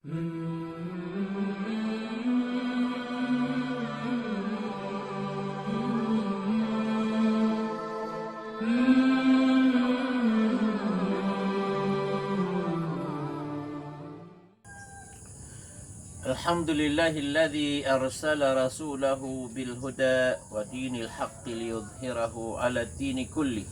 الحمد لله الذي أرسل رسوله بالهدى ودين الحق ليظهره على الدين كله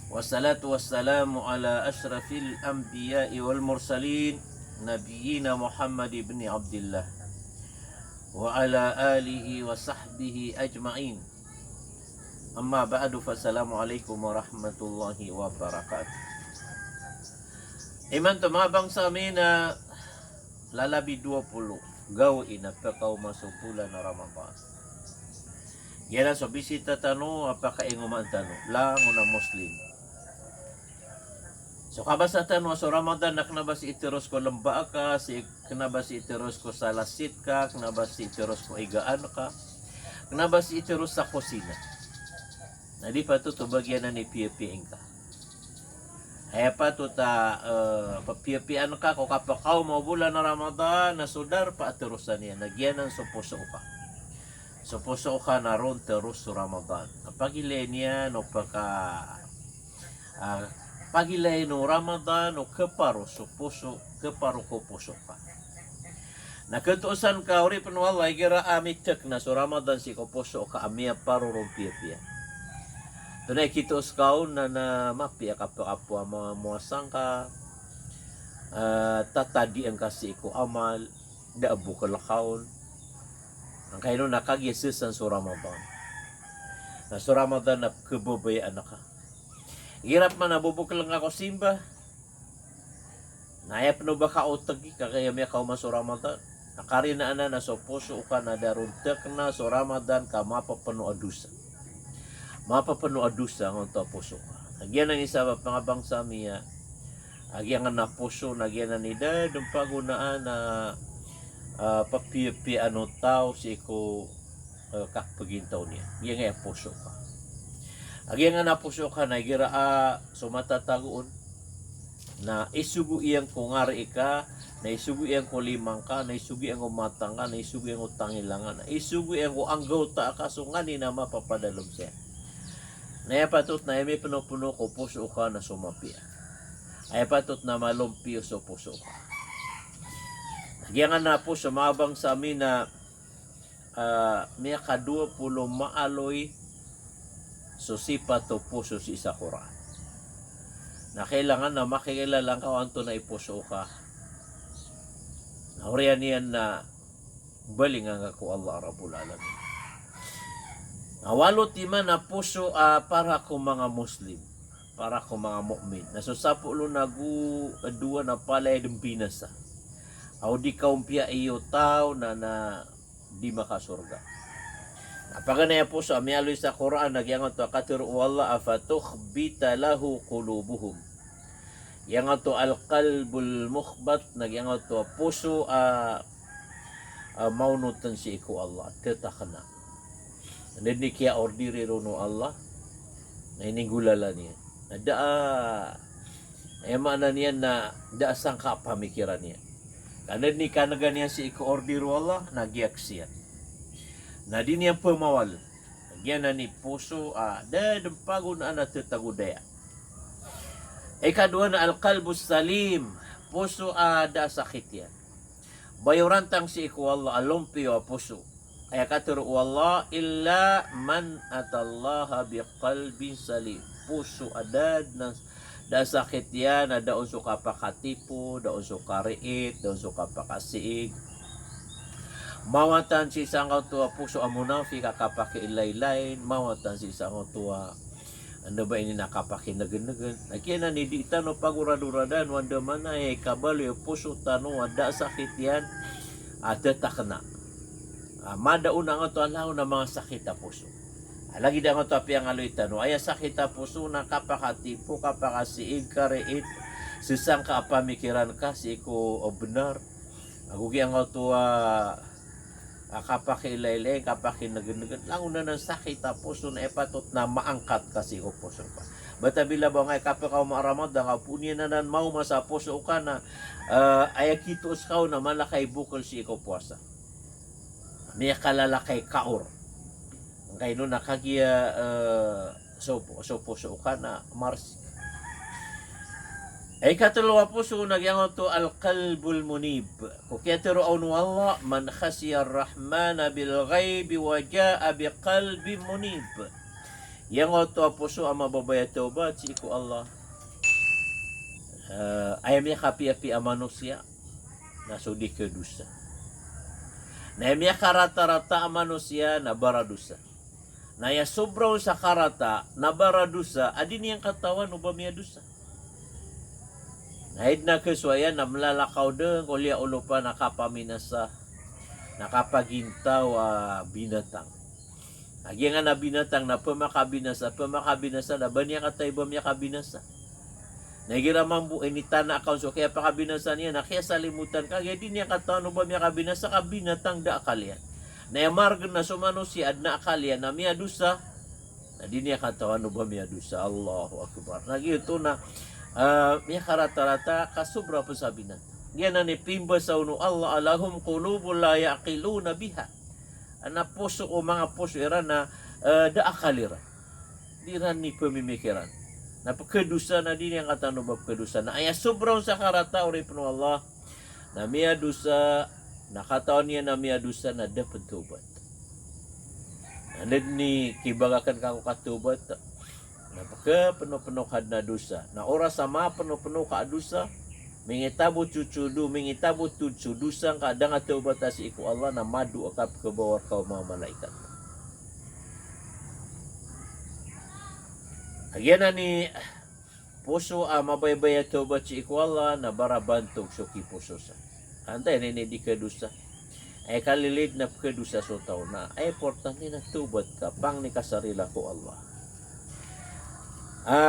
والصلاة والسلام على أشرف الأنبياء والمرسلين نبينا محمد بن عبد الله وعلى آله وصحبه أجمعين أما بعد فالسلام عليكم ورحمة الله وبركاته. Iman tumabang sa amin na lalabi 20 gawin na pagkaw masuk bulan na Ramadan. Yan so bisita tano apakainguman tano lang na Muslim. So kabasa tano so Ramadan na kanabas itiros ko lamba ka, si kanabas itiros ko salasit ka, kanabas itiros ko igaan ka, kanabas itiros sa kusina. Na di pa to bagyan na ni piyapiing ka. Ay pa to ta papiapian ka ko kapakaw mo bulan na Ramadan na sudar pa atirusan niya nagyanan so puso ka. So puso ka na ron terus sa Ramadan. Pagilay niya no pagilay no Ramadan no keparo so puso keparo ko puso ka. Nakatusan ka uri panwalay gira amitek na so Ramadan si ko puso ka amia paro ron pia. Tunay kitos kaon na mapia kapo mga muasang ka tatadi ang kasi ko amal daabu ka lakaon ang kayo nakagiasisan sa Ramadan na sa Ramadan na kababayaan ka hirap man nabubuk lang ako simba nayap no ba ka utagi kaya may kauman sa Ramadan nakarinaan na sa puso ka na daruntek na sa Ramadan ka mapapano adusa mapapano adusa ng ito puso ka. Agyan ang isa mga bangsa miya. Agyan nga na puso, agyan na nida, yung pagunaan na papipi ano tao si ko kakpagintaw niya. Agyan nga puso ka. Agyan nga na puso ka na gira sumatatagoon na isugu iyang kungari ka, na isugu iyang kulimang ka, na isugu iyang umatang ka, na isugu iyang utangilangan, na isugu iyang uanggaw ta ka, so nga ni na mapapadalog siya. Naya patot na may puno-puno ko puso ka na sumapia. Ay patot na malumpio so puso ka. Nagyangan na po sumabang sa amin na may kadua pulo maaloy so sipa to puso si isa Quran. Na kailangan na makikilala ka anto na ipuso ka. Nauriyan niyan na balingan ako Allah Rabbul Alamin. Awalot iman na puso para ko mga Muslim, para ko mga mu'min. Nasusapo lo nagu dua na palay ng binasa. Aw di kaumpia iyo tao na di makasurga. Napaganaya puso, amiyaloy sa Quran, nagyangan to katiru wala afatukhbita lahu qulubuhum. Yangan to al-qalbul mukhbat, nagyangan to puso maunutan si iku Allah, tetakna. Hindi kaya ordiri no Allah na inigulala niya. Na mana niya na daasang kapamikiran niya. Kana ni kanaga niya si iko-ordiro Allah, nagyak siya. Na di niya pumawal. Nagyan na ni puso, dampago na natatagudaya. Ikadua na al-qalbus salim, puso da sakit yan. Bayurantang si iko Allah, alumpio puso. Ay katuro wallah illa man atallaha biqalbin salim. Puso adad na sakit yan na daon so kapakatipo, daon so kariit, daon so kapakasiig. Mawatan si isang tua puso amunafi kakapakilaylay, mawatan si isang tua ano ba ini nakapakinagan-nagan. Nakina ni di tano pagurad-uradan wanda man ay kabalo puso tano ada sakit yan at takna. Madaon nga to alaw na mga sakit na puso. Lagi da nga to apiyang aloy tano. Ay sakit na puso na kapakatipo, kapakasiig, kariit, sisang ka pamikiran ka, si ko benar. Agugi nga to Kapakilaylay, kapakinagan lang na ng sakit tapos na epatot na maangkat kasi ko puso pa. Bata bila ba ngay kapag ka maaramad nga punya na nan mau masa puso ka na ayakitos ka na malakay bukol si ko puasa. May kalalakay kaor. Kay no nakagiya so puso ka na mars. Ay katulwa puso nagyangon to al-qalbul munib. Kukiyatiro aunu Allah man khasiya ar-rahmana bil ghaibi wa jaa bi qalbin munib. Yangon to puso ang mababaya taubat si iku Allah. Ayam ya kapi-api manusia na sudi ke dosa. Na ya karata-rata manusia na baradusa. Na ya sobrang sa karata na baradusa adin yang katawan ubamiya dosa. Nahid na keswaya na malalakaw din kulia ulo pa nakapaminasa, nakapagintaw binatang. Agi nga na binatang na pamakabinasa na banya katay bamya kabinasa. Nagira mambu initana akaw so kaya pakabinasa niya na kaya salimutan ka kaya di niya katawan bamya kabinasa ka binatang da akalyan. Na yamargan na sumanusi ad na akalyan na miya dusa na di niya katawan bamya dusa. Allahu Akbar. Nagito na may karata-rata kasubra po sabi na. Yan na ni pimba sa uno Allah alahum qulubul la yaqiluna biha. Ana puso o mga puso ira na daakalira. Di ran ni pemimikiran. Na pagkedusa na din yang kata nubab kedusa. Na aya sobrang sa karata uri penuh Allah. Na miya dusa, nakataon niya na miya dusa na dapat tubat. Andad ni kibagakan kako katubat. Napaka penuh-penuh na dosa. Na oras sama penuh-penuh ka dosa, mengitabu cucudu, mengitabu tucu dosa ka dang atau batasi iku Allah na madu akap ke bawah kau mga malaikat. Agyan na ni puso mabaybaya taubat si iku Allah na barabantog suki puso sa. Antay ni di kedusa. Ay kalilig na kedusa so tao na ay importante na tubat ka pang ni kasarila ko Allah.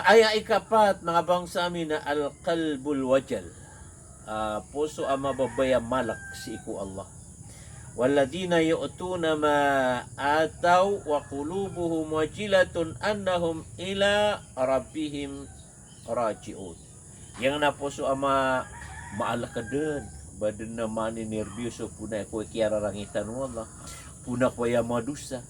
Aya ikapat mga bangsa amin na al-qalbul wajal. Puso ang mababaya malak si iku Allah. Walladina yu'tuna ma ataw wa qulubuhum wajilatun annahum ila rabbihim raji'un. Yang na puso ang maalakadan. Badan na mani nervyoso puna ko kiara rangitan Allah. Puna ko ya madusa.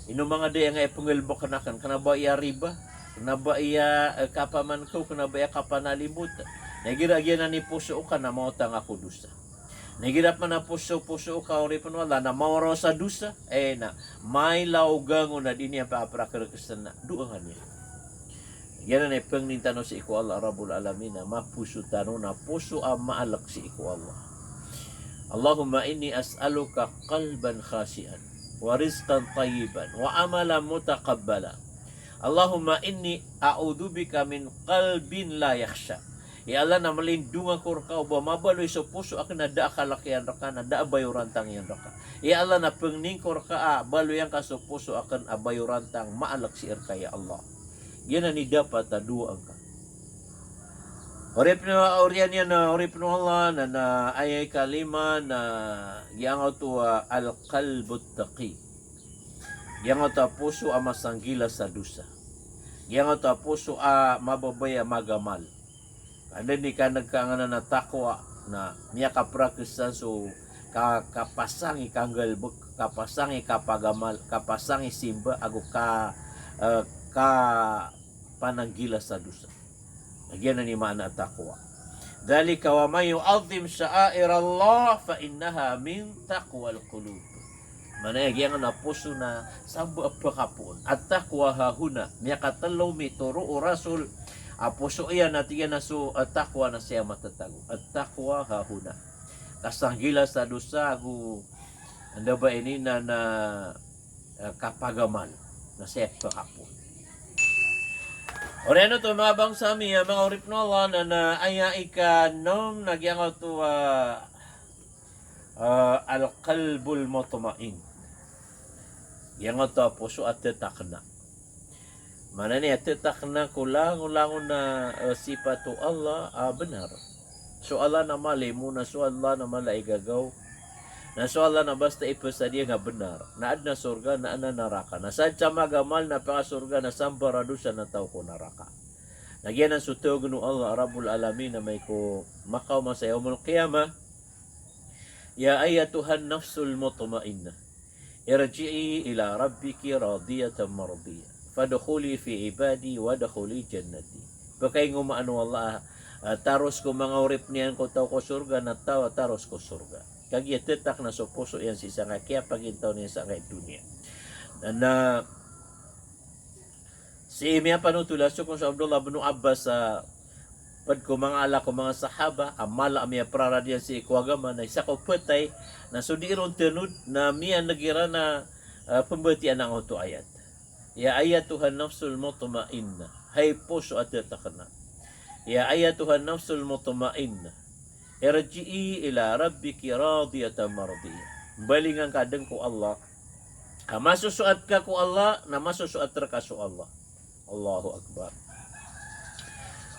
Ino mga day nga ipangilbo kanakan kana ba iya riba? Kana ba iya kapaman ko, kana ba iya kapanalimut. Nagira-gira na ni puso ka na mautang ako dusa. Nagirap man na puso ka ori pun wala na mauro sa dusa. Na may laugang na din niya paaprakarakisan na duangan niya. Yan na ipangintano si iku Allah Rabbul Alamin na mapuso tano na puso ang maalak si iku Allah. Allahumma inni as'aluka qalban khasian wa rizqan tayyiban wa amalan mutaqabbala. Allahumma inni a'udzubika min qalbin la yakhsha. Ya Allah na malindungan ko ka ba mabaloy sa puso akin na da kalakihan ka na da abayurantang yan ka. Ya Allah na pengning ko ka baloyan ka sa puso akan abayurantang maalak si irka ya Allah. Yan ni dapat duang ka. Orip na orian yan na orip na Allah na ayay kalima na yang to al-qalbut taqi. Yang ta puso ang masanggila sa dusa. Yang ta puso mababaya magamal. Anda ni ka nagkaangana na takwa na miya kaprakisan so kapasangi kanggalbuk, kapasangi kapagamal, kapasangi simba ago ka pananggila sa dusa. Nagyan na ni mana takwa. Dhalika wa may yu'azzim sha'air Allah fa innaha min taqwal qulub. Manayag yang na puso na sambo apakapon. At takwa hahuna. Miya katalaw mi turo o rasul. Puso iyan at iyan na so takwa na siya matatago. At takwa hahuna. Kasanggila sa dosa ako. Anda ba ini na kapagaman na siya apakapon. Oreno to mga bangsa mi mga urip no Allah na aya ika nom nagyangaw to al-qalbul mutmain. Yang to puso at tetakna. Mana ni at tetakna kulang na sifat to Allah benar. So Allah na mali muna so Allah na malay gagaw. Nasuala na basta ipasadiya nga benar. Naad na surga, na ana naraka. Nasadya magamal na pangasurga na sambarado siya na tao ko naraka. Nagyan ang sutog no Allah Rabbul Alamin na may ko makaw masayawmul qiyamah. Ya ayatuhan nafsul mutma'inna. Irji'i ila rabbiki radiyatan mardiyah. Fadkhuli fi ibadi wadkhuli jannati. Bakay ngumaano Allah taros ko mga urip niyan ko tao ko surga na tao taros ko surga. Kagya tetak na sa puso yan si sanga kaya pagintaw niya sa ngay dunia. Na si Imya panutulasyo kung sa Abdullah bin Abbas sa pad ko mga ala ko mga sahaba amala miya praradiyan si Ikwagama na isa ko patay na sudiron tenud na miya nagira na pembatian ng auto ayat. Ya ayatuhan nafsul mutma'inna. Hay puso at tetakna. Ya ayatuhan nafsul mutma'inna. Irji'i ila rabbiki radiyatan mardiyah. Balingan kadang ko Allah. Masusuat ka ko Allah, na masusuat ka so Allah. Allahu Akbar.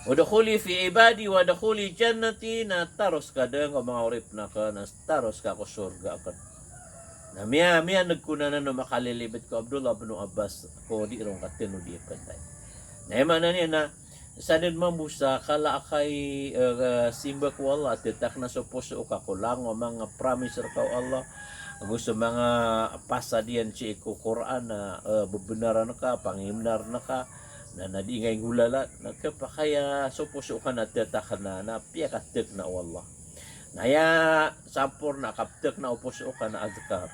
Wadkhuli fi ibadi wadkhuli jannati, na taros kadang ko mga urip na ka, na taros ka ko surga ka. Na miya nagkunanan no makalilibet ko Abdullah bin Abbas ko di rong katino di patay. Na mana niya na sanid mamusa kala kay simba ko Allah tetak na sa puso ka ko lang mga promise ka Allah gusto mga pasadian si ko Quran na bebenaran ka pangimnar na ka na nadingay gulala na kaya sa puso ka na tetak na piya ka tek na Allah naya sampur na kaptek na puso ka na azkar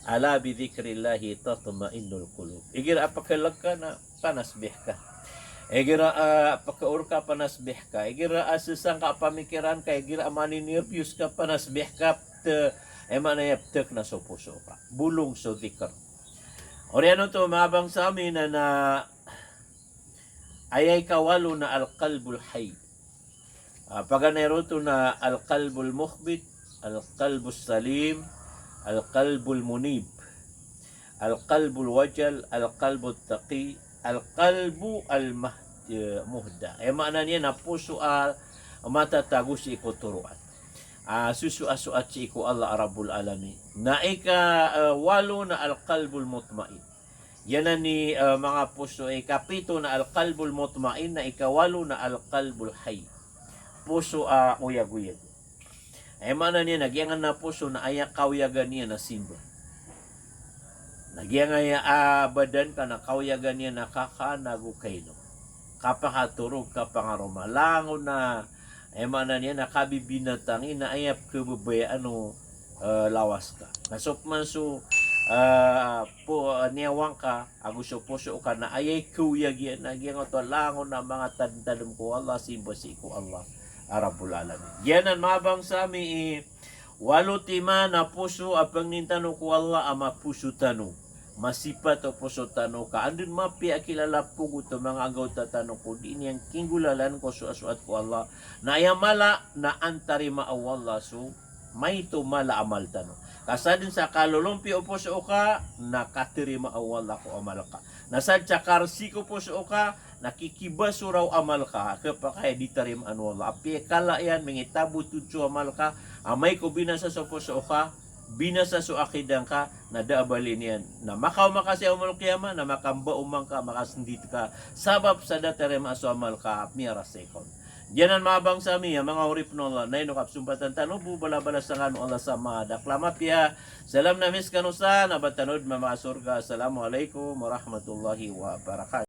ala bi dzikrillahi tatma'innul qulub igir apakalag ka na panasbih ka Egira pagkaur ka panasbih ka, egira asisang ka pamikiran ka, egira maninirpius ka panasbih ka, emanayaptek na so puso ka. Bulong so dhikr. Oriano to mabang sa amin na ayay kawalo na al-qalbul hayy. Paganero to na al-qalbul mukhbit, al-qalbul salim, al-qalbul munib, al-qalbul wajal, al-qalbul taqi, al-qalbu al-muhda. Makna niya na puso matatago si iko turuan. Susuasuat si iko Allah Rabbul Alamin. Na walo na al-qalbul mutmain. Yan na ni mga puso kapito na al-qalbul mutmain na ikawalo na al-qalbul hayy. Puso uyag-uyag. Makna niya nagyangan na puso na ayak kauyagan niya na simba. Nagyangaya badan ka na kauyagan niya nakakanago kayo. Kapakaturog kapangaroma. Lango na mana niya nakabibinatangin na ayap kababaya lawas ka. Nasok man so niyawang ka aguso puso ka na ayay kuyag yan. Nagyang ito lango na mga tandalom ko Allah simbasi ko Allah Rabbul Alamin. Yan ang mabang sa amin walo tima na puso apang nintano ko Allah ama puso tano. Masipat o puso tano ka. Andun mapi akilala po to mga agaw tatano ko. Di niyang kinggulalan ko suasuat ko Allah. Na ayamala na antari maawala so may tumala amal tano. Kasadin sa kalulumpi o puso ka nakatiri maawala ko amal ka. Nasad sa karsi ko puso ka nakikibaso raw amal ka. Kapakaya di tarim anwala. Api kala yan mangitabo tutsu amal ka. Amay ko binasa sa puso ka. Binasa so akidang ka na daabalin yan na makaw makasi umul kiyama na makamba umang ka makasindit ka sabab sa datere maaso amal ka miyara sekon diyanan mabang sa miya mga urip no Allah na inukap sumpatan tanubu balabala sa ngano Allah sa mga daklama piya salam na miskanusa na batanod mga surga assalamualaikum warahmatullahi wabarakatuh.